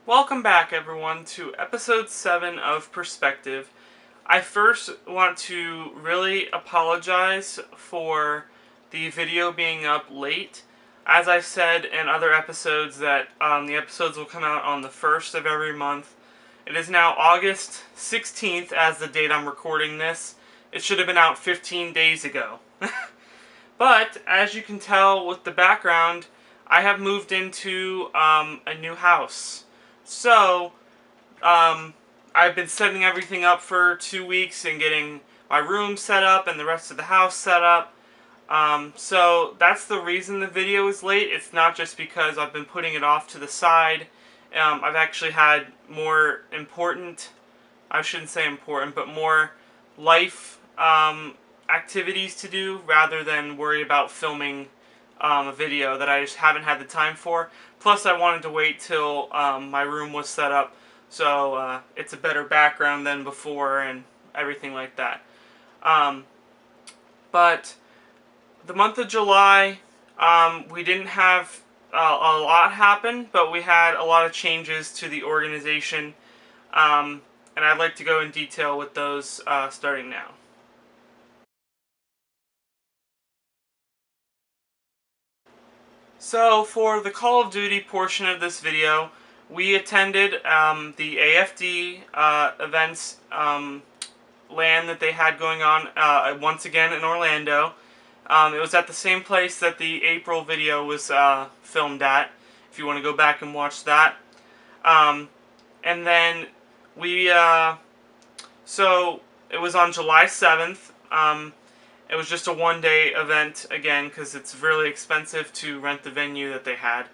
Welcome back, everyone, to episode 7 of Perspective. I first want to really apologize for the video being up late. As I said in other episodes that the episodes will come out on the 1st of every month. It is now August 16th as the date I'm recording this. It should have been out 15 days ago. But, as you can tell with the background, I have moved into a new house. So, I've been setting everything up for 2 weeks and getting my room set up and the rest of the house set up. So that's the reason the video is late. It's not just because I've been putting it off to the side. I've actually had more important, I shouldn't say important, but more life activities to do rather than worry about filming a video that I just haven't had the time for. Plus, I wanted to wait till my room was set up so it's a better background than before and everything like that. But the month of July, we didn't have a lot happen, but we had a lot of changes to the organization, and I'd like to go in detail with those starting now. So, for the Call of Duty portion of this video, we attended the AFD Events LAN that they had going on once again in Orlando. It was at the same place that the April video was filmed at, if you want to go back and watch that. And then we, so it was on July 7th. It was just a one-day event, again, because it's really expensive to rent the venue that they had.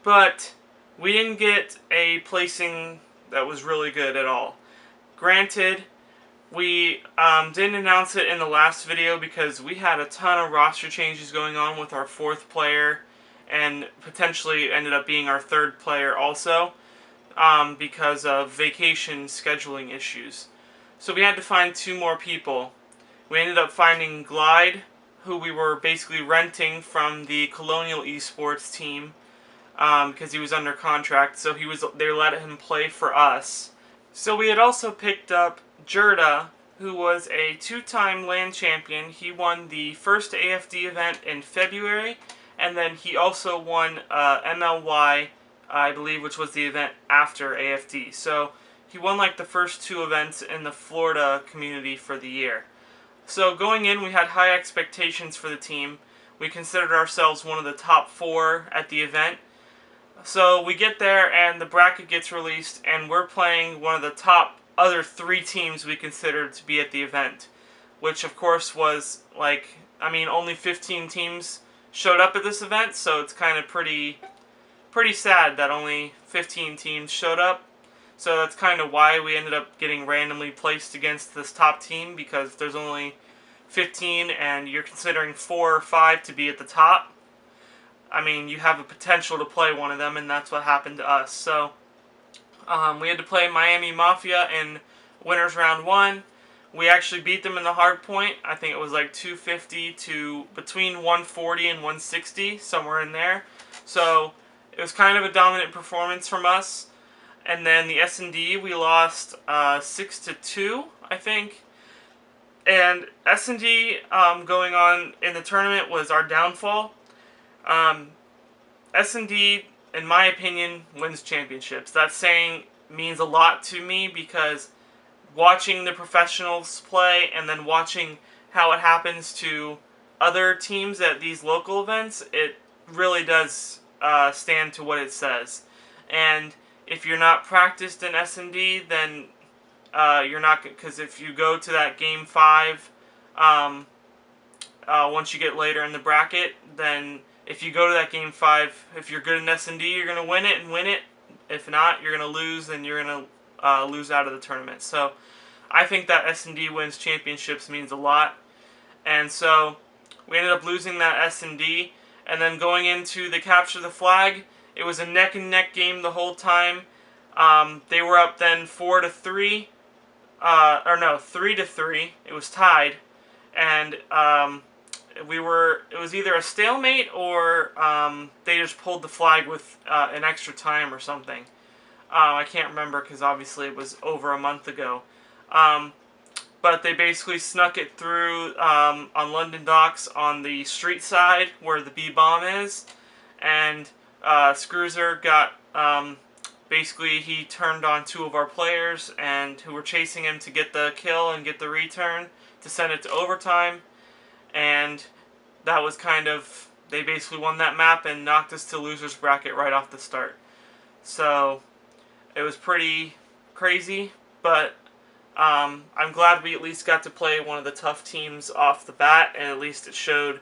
But we didn't get a placing that was really good at all. Granted, we didn't announce it in the last video because we had a ton of roster changes going on with our 4th player, and potentially ended up being our 3rd player also, because of vacation scheduling issues. So we had to find 2 more people. We ended up finding Glide, who we were basically renting from the Colonial eSports team, because he was under contract, so they let him play for us. So we had also picked up Jerda, who was a 2-time LAN champion. He won the first AFD event in February, and then he also won MLY, I believe, which was the event after AFD. So he won like the first 2 events in the Florida community for the year. So going in, we had high expectations for the team. We considered ourselves one of the top 4 at the event. So we get there and the bracket gets released, and we're playing one of the top other 3 teams we considered to be at the event, which of course was like, only 15 teams showed up at this event, so it's kind of pretty sad that only 15 teams showed up. So that's kind of why we ended up getting randomly placed against this top team, because there's only 15 and you're considering 4 or 5 to be at the top. You have a potential to play one of them, and that's what happened to us. So we had to play Miami Mafia in winners round 1. We actually beat them in the hard point. I think it was like 250 to between 140 and 160, somewhere in there. So it was kind of a dominant performance from us. And then the S&D, we lost 6-2, I think. And S&D going on in the tournament was our downfall. S&D, in my opinion, wins championships. That saying means a lot to me because watching the professionals play and then watching how it happens to other teams at these local events, it really does stand to what it says. And if you're not practiced in S&D, then you're not, because if you go to that game 5, once you get later in the bracket, then if you go to that game 5, if you're good in S&D, you're going to win it and win it. If not, you're going to lose, and you're going to lose out of the tournament. So I think that S&D wins championships means a lot. And so we ended up losing that S&D, and then going into the capture the flag, it was a neck-and-neck game the whole time. They were up then 4-3, or no, 3-3. It was tied, and it was either a stalemate or they just pulled the flag with an extra time or something. I can't remember because obviously it was over a month ago. But they basically snuck it through on London Docks on the street side where the B-bomb is, and Scruiser got basically he turned on two of our players and who were chasing him to get the kill and get the return to send it to overtime, and that was kind of, they basically won that map and knocked us to losers bracket right off the start. So it was pretty crazy, but I'm glad we at least got to play one of the tough teams off the bat, and at least it showed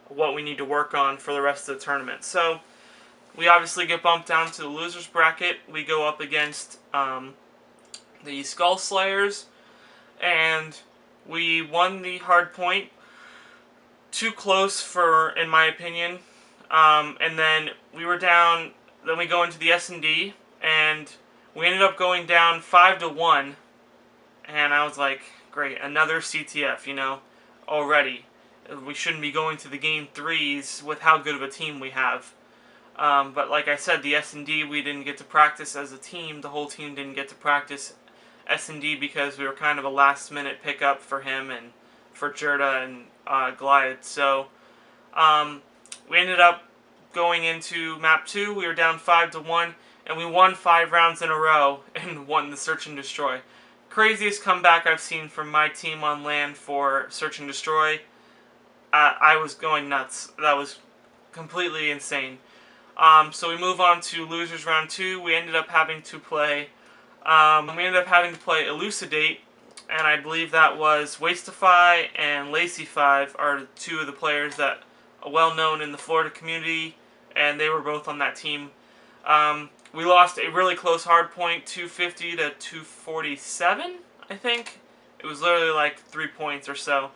what we need to work on for the rest of the tournament. So we obviously get bumped down to the losers bracket. We go up against the Skull Slayers, and we won the hard point. Too close for, in my opinion. And then we were down. Then we go into the S&D, and we ended up going down 5-1. And I was like, great, another CTF, you know, already. We shouldn't be going to the game 3s with how good of a team we have. But like I said, the S&D, we didn't get to practice as a team. The whole team didn't get to practice S&D because we were kind of a last-minute pickup for him and for Jerda and Glide. So we ended up going into map 2. We were down 5-1, and we won 5 rounds in a row and won the Search and Destroy. Craziest comeback I've seen from my team on LAN for Search and Destroy. I was going nuts. That was completely insane. So we move on to Losers Round 2. We ended up having to play Elucidate, and I believe that was Wasteify and Lacy5 are two of the players that are well known in the Florida community, and they were both on that team. We lost a really close hardpoint, 250 to 247, I think. It was literally like 3 points or so.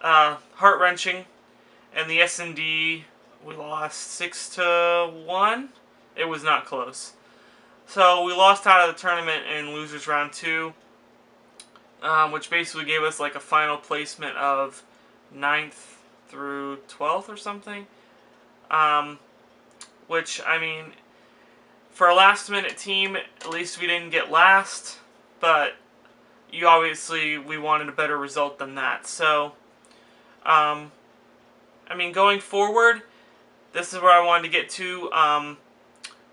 Heart-wrenching. And the S&D, we lost 6-1. It was not close. So we lost out of the tournament in Losers Round 2, which basically gave us like a final placement of 9th through 12th or something. Which, I mean, for a last-minute team, at least we didn't get last, but we wanted a better result than that. So, I mean, going forward, this is where I wanted to get to.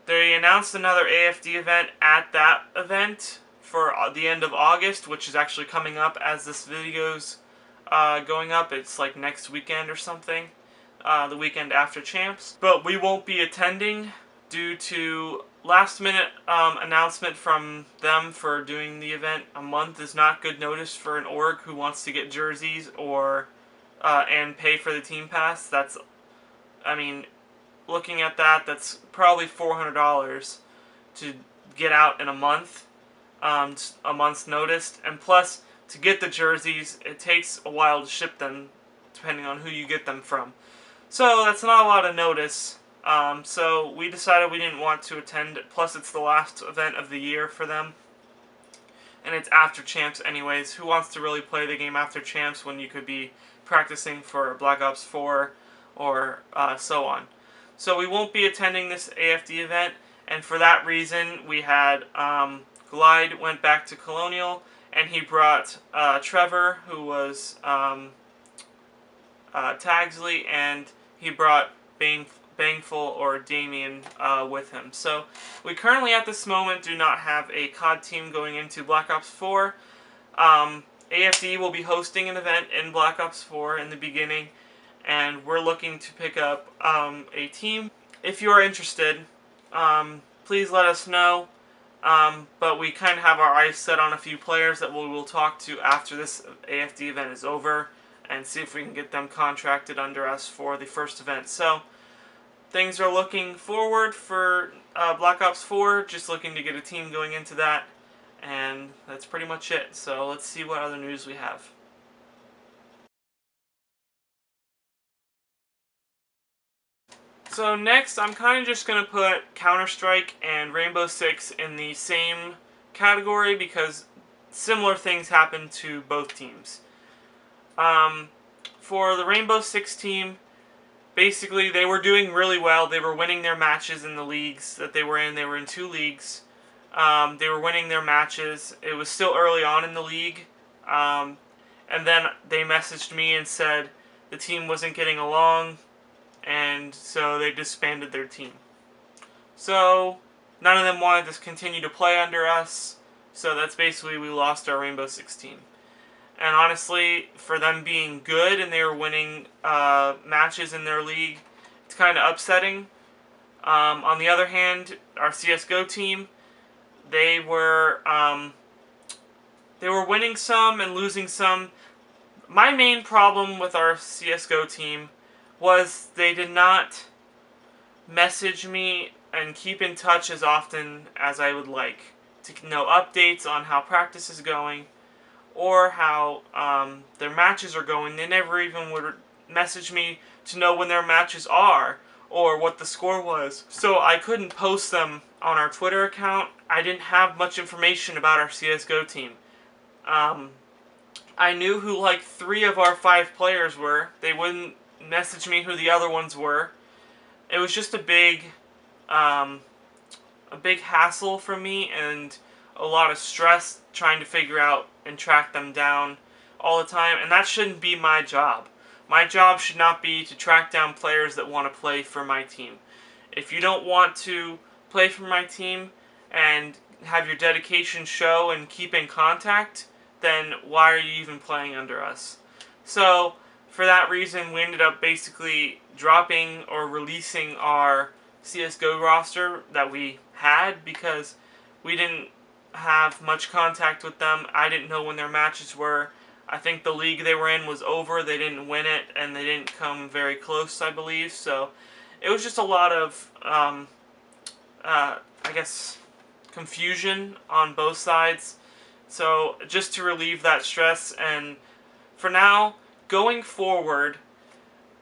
They announced another AFD event at that event for the end of August, which is actually coming up as this video's going up. It's like next weekend or something, the weekend after Champs. But we won't be attending due to last-minute announcement from them for doing the event. A month is not good notice for an org who wants to get jerseys or and pay for the team pass. That's, I mean, looking at that, that's probably $400 to get out in a month, a month's notice. And plus, to get the jerseys, it takes a while to ship them, depending on who you get them from. So that's not a lot of notice. So we decided we didn't want to attend. Plus, it's the last event of the year for them. And it's after Champs anyways. Who wants to really play the game after Champs when you could be practicing for Black Ops 4 or so on? So we won't be attending this AFD event. And for that reason, we had Glide went back to Colonial. And he brought Trevor, who was Tagsley, and he brought Bangful or Damien with him. So we currently at this moment do not have a COD team going into Black Ops 4. AFD will be hosting an event in Black Ops 4 in the beginning, and we're looking to pick up a team. If you are interested, please let us know. But we kind of have our eyes set on a few players that we will talk to after this AFD event is over and see if we can get them contracted under us for the first event. So things are looking forward for Black Ops 4, just looking to get a team going into that, and that's pretty much it. So let's see what other news we have. So next, I'm kind of just going to put CounterStrike and Rainbow Six in the same category because similar things happen to both teams. for the Rainbow Six team, basically they were doing really well. They were winning their matches in the leagues that they were in. They were in 2 leagues. They were winning their matches. It was still early on in the league. And then they messaged me and said the team wasn't getting along, and so they disbanded their team. So none of them wanted to continue to play under us, so that's basically we lost our Rainbow Six team. And honestly, for them being good and they were winning matches in their league, it's kind of upsetting. On the other hand, our CSGO team, they were winning some and losing some. My main problem with our CSGO team was they did not message me and keep in touch as often as I would like to know updates on how practice is going or how their matches are going. They never even would message me to know when their matches are or what the score was. So I couldn't post them on our Twitter account. I didn't have much information about our CSGO team. I knew who like 3 of our 5 players were. They wouldn't message me who the other ones were. It was just a big hassle for me and a lot of stress trying to figure out and track them down all the time, and that shouldn't be my job. My job should not be to track down players that want to play for my team. If you don't want to play for my team and have your dedication show and keep in contact, then why are you even playing under us? So, for that reason, we ended up basically dropping or releasing our CSGO roster that we had because we didn't have much contact with them. I didn't know when their matches were. I think the league they were in was over. They didn't win it, and they didn't come very close, I believe. So, it was just a lot of, I guess, confusion on both sides. So just to relieve that stress, and for now, going forward,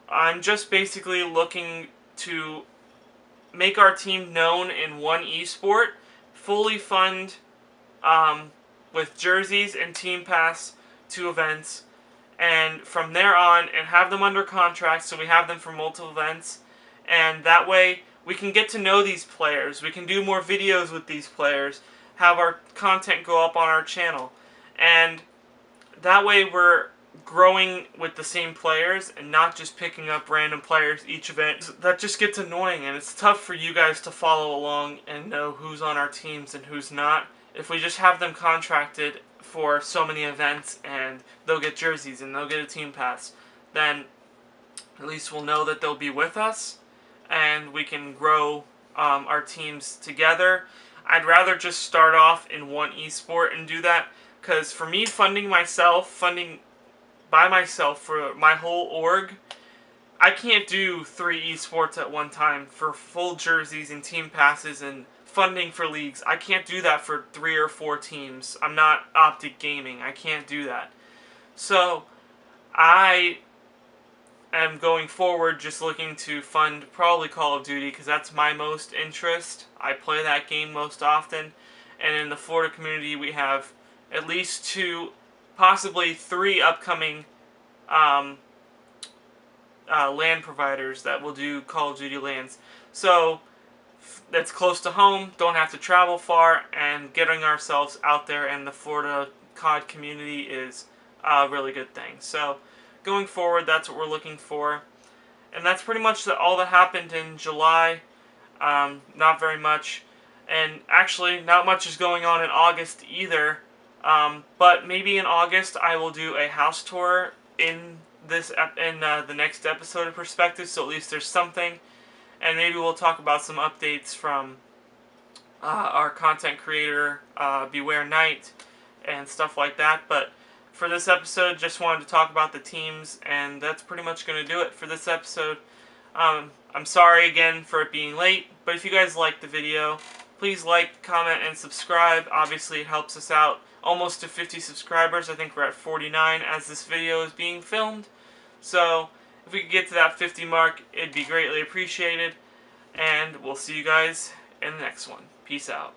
I'm just basically looking to make our team known in one esport, fully fund with jerseys and team pass to events, and from there on, and have them under contract so we have them for multiple events, and that way we can get to know these players, we can do more videos with these players, have our content go up on our channel, and that way we're growing with the same players and not just picking up random players each event. That just gets annoying, and it's tough for you guys to follow along and know who's on our teams and who's not. If we just have them contracted for so many events and they'll get jerseys and they'll get a team pass, then at least we'll know that they'll be with us and we can grow our teams together. I'd rather just start off in one esport and do that, because for me, funding by myself for my whole org, I can't do 3 esports at one time for full jerseys and team passes and funding for leagues. I can't do that for 3 or 4 teams. I'm not Optic Gaming. I can't do that. So I am going forward just looking to fund probably Call of Duty, because that's my most interest. I play that game most often, and in the Florida community we have at least 2, possibly 3 upcoming LAN providers that will do Call of Duty LANs. So that's close to home, don't have to travel far, and getting ourselves out there in the Florida COD community is a really good thing. So going forward, that's what we're looking for. And that's pretty much all that happened in July. Not very much. And actually, not much is going on in August either. But maybe in August I will do a house tour in the next episode of Perspective, so at least there's something. And maybe we'll talk about some updates from our content creator, Beware Knight, and stuff like that. But for this episode, just wanted to talk about the teams, and that's pretty much going to do it for this episode. I'm sorry again for it being late, but if you guys liked the video, please like, comment, and subscribe. Obviously, it helps us out. Almost to 50 subscribers. I think we're at 49 as this video is being filmed. So, if we could get to that 50 mark, it'd be greatly appreciated. And we'll see you guys in the next one. Peace out.